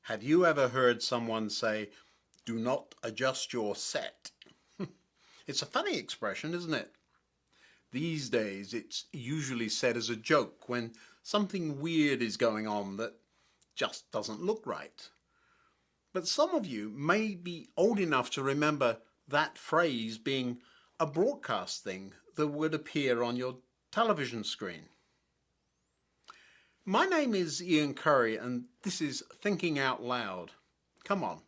Have you ever heard someone say, "Do not adjust your set"? It's a funny expression, isn't it? These days, it's usually said as a joke when something weird is going on that just doesn't look right. But some of you may be old enough to remember that phrase being a broadcast thing that would appear on your television screen. My name is Ian Currey, and this is Thinking Out Loud. Come on,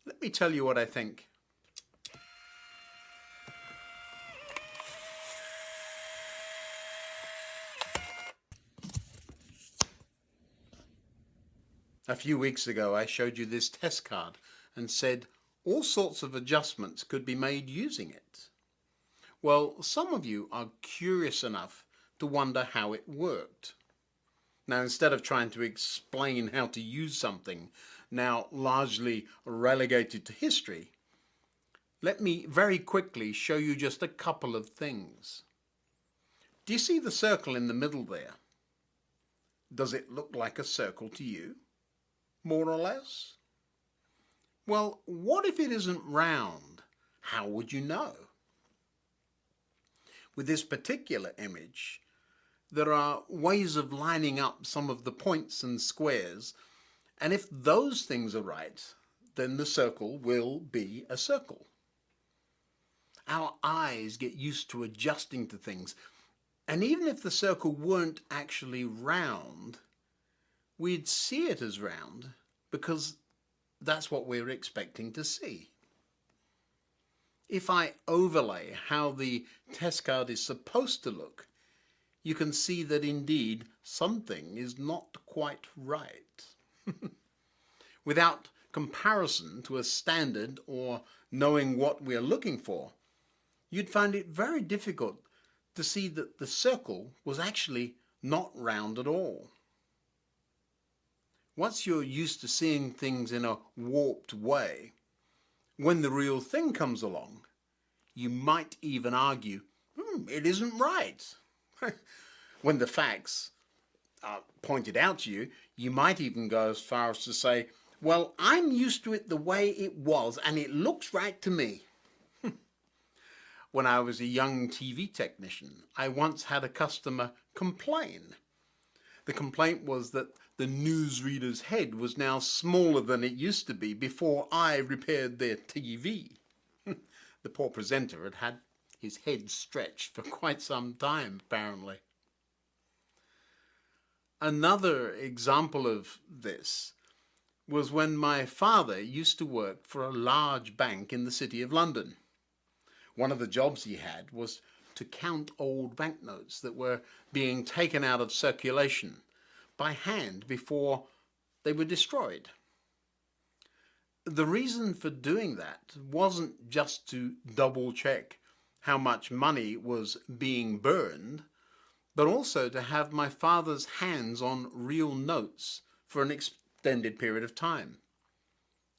let me tell you what I think. A few weeks ago, I showed you this test card and said all sorts of adjustments could be made using it. Well, some of you are curious enough to wonder how it worked. Now, instead of trying to explain how to use something now largely relegated to history, let me very quickly show you just a couple of things. Do you see the circle in the middle there? Does it look like a circle to you? More or less? Well, what if it isn't round? How would you know? With this particular image, there are ways of lining up some of the points and squares, and if those things are right, then the circle will be a circle. Our eyes get used to adjusting to things, and even if the circle weren't actually round, we'd see it as round because that's what we're expecting to see. If I overlay how the test card is supposed to look, you can see that indeed something is not quite right. Without comparison to a standard or knowing what we're looking for, you'd find it very difficult to see that the circle was actually not round at all. Once you're used to seeing things in a warped way, when the real thing comes along, you might even argue, it isn't right. When the facts are pointed out to you, you might even go as far as to say, well, I'm used to it the way it was, and it looks right to me. When I was a young TV technician, I once had a customer complain. The complaint was that the newsreader's head was now smaller than it used to be before I repaired their TV. The poor presenter had had his head stretched for quite some time, apparently. Another example of this was when my father used to work for a large bank in the City of London. One of the jobs he had was to count old banknotes that were being taken out of circulation by hand before they were destroyed. The reason for doing that wasn't just to double check how much money was being burned, but also to have my father's hands on real notes for an extended period of time.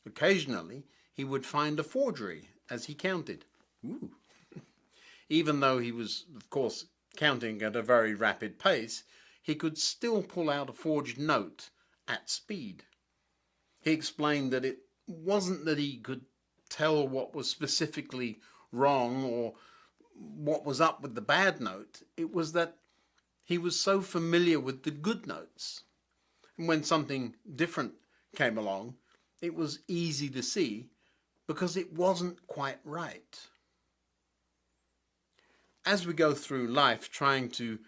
Occasionally, he would find a forgery as he counted. Ooh. Even though he was, of course, counting at a very rapid pace, he could still pull out a forged note at speed. He explained that it wasn't that he could tell what was specifically wrong or what was up with the bad note. It was that he was so familiar with the good notes. And when something different came along, it was easy to see because it wasn't quite right. As we go through life trying to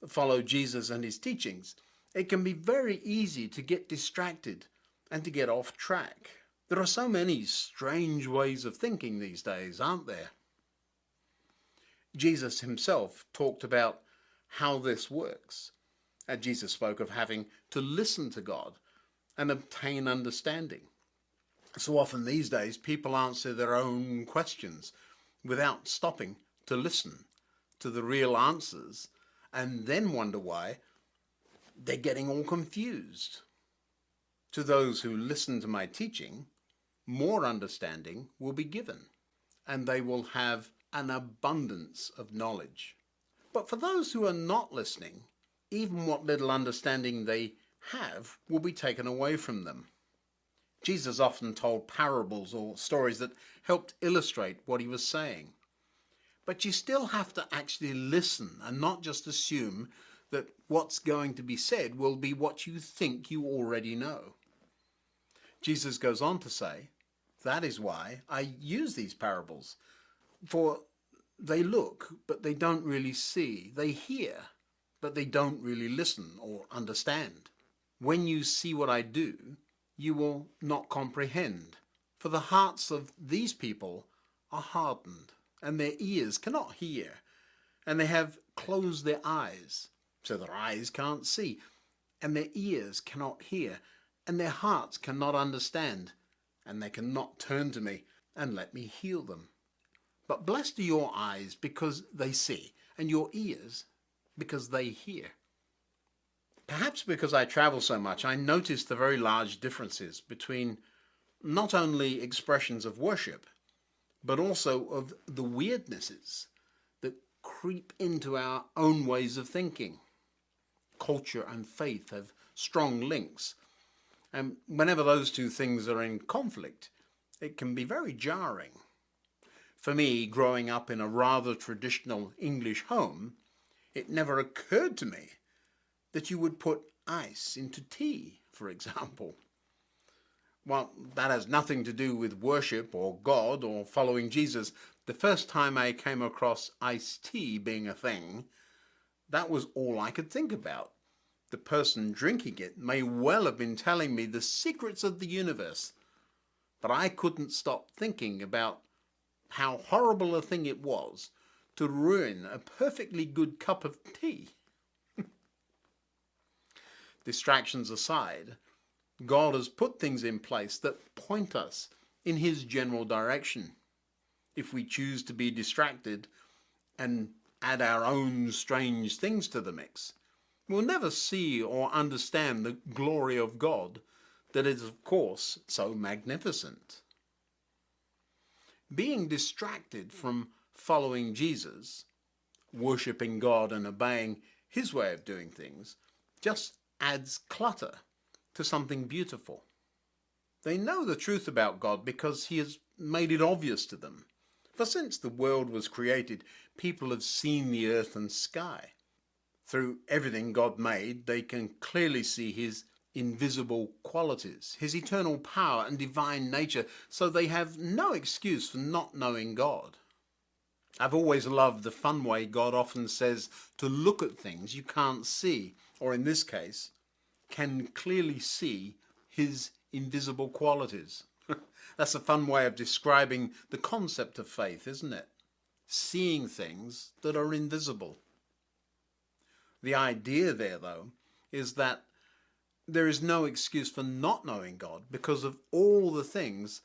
follow Jesus and his teachings, it can be very easy to get distracted and to get off track. There are so many strange ways of thinking these days, aren't there? Jesus himself talked about how this works. Jesus spoke of having to listen to God and obtain understanding. So often these days, people answer their own questions without stopping to listen to the real answers and then wonder why they're getting all confused. To those who listen to my teaching, more understanding will be given, and they will have an abundance of knowledge. But for those who are not listening, even what little understanding they have will be taken away from them. Jesus often told parables or stories that helped illustrate what he was saying. But you still have to actually listen and not just assume that what's going to be said will be what you think you already know. Jesus goes on to say, that is why I use these parables, for they look, but they don't really see. They hear, but they don't really listen or understand. When you see what I do, you will not comprehend. For the hearts of these people are hardened, and their ears cannot hear, and they have closed their eyes, so their eyes can't see, and their ears cannot hear, and their hearts cannot understand, and they cannot turn to me and let me heal them. But blessed are your eyes because they see, and your ears because they hear. Perhaps because I travel so much, I notice the very large differences between not only expressions of worship, but also of the weirdnesses that creep into our own ways of thinking. Culture and faith have strong links, and whenever those two things are in conflict, it can be very jarring. For me, growing up in a rather traditional English home, it never occurred to me that you would put ice into tea, for example. Well, that has nothing to do with worship or God or following Jesus. The first time I came across iced tea being a thing, that was all I could think about. The person drinking it may well have been telling me the secrets of the universe, but I couldn't stop thinking about how horrible a thing it was to ruin a perfectly good cup of tea. Distractions aside, God has put things in place that point us in his general direction. If we choose to be distracted and add our own strange things to the mix, we'll never see or understand the glory of God that is, of course, so magnificent. Being distracted from following Jesus, worshipping God and obeying his way of doing things, just adds clutter to something beautiful. They know the truth about God because he has made it obvious to them. For since the world was created, people have seen the earth and sky. Through everything God made, they can clearly see his invisible qualities, his eternal power and divine nature, so they have no excuse for not knowing God. I've always loved the fun way God often says to look at things you can't see, or in this case, can clearly see his invisible qualities. That's a fun way of describing the concept of faith, isn't it? Seeing things that are invisible. The idea there, though, is that there is no excuse for not knowing God because of all the things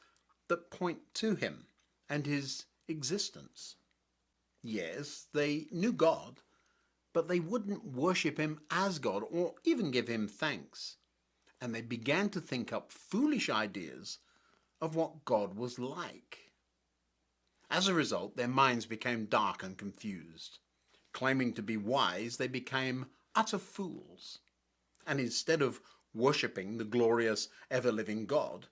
that point to him and his existence. Yes, they knew God, but they wouldn't worship him as God or even give him thanks. And they began to think up foolish ideas of what God was like. As a result, their minds became dark and confused. Claiming to be wise, they became utter fools. And instead of worshipping the glorious, ever-living God,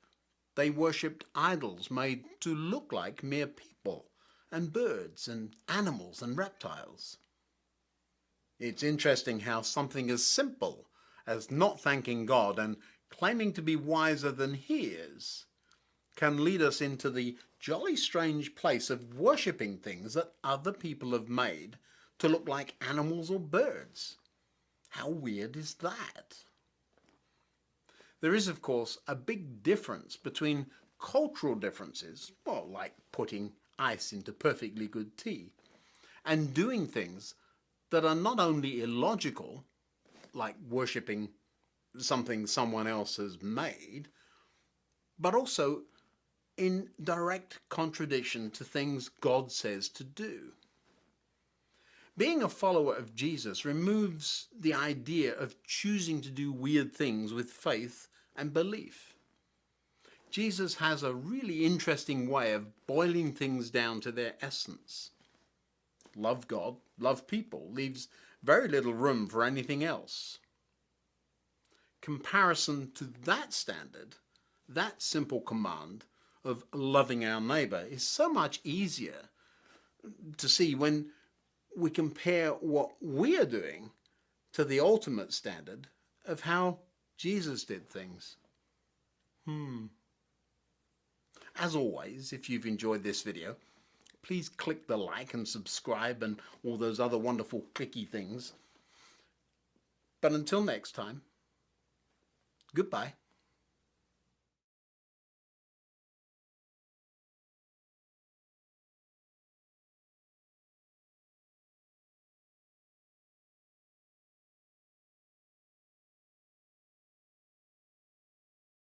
they worshipped idols made to look like mere people, and birds and animals and reptiles. It's interesting how something as simple as not thanking God and claiming to be wiser than he is can lead us into the jolly strange place of worshipping things that other people have made to look like animals or birds. How weird is that? There is, of course, a big difference between cultural differences, well, like putting ice into perfectly good tea, and doing things that are not only illogical, like worshipping something someone else has made, but also in direct contradiction to things God says to do. Being a follower of Jesus removes the idea of choosing to do weird things with faith and belief. Jesus has a really interesting way of boiling things down to their essence. Love God, love people, leaves very little room for anything else. Comparison to that standard that simple command of loving our neighbour is so much easier to see when we compare what we are doing to the ultimate standard of how Jesus did things. As always, if you've enjoyed this video, please click the like and subscribe and all those other wonderful clicky things. But until next time, goodbye.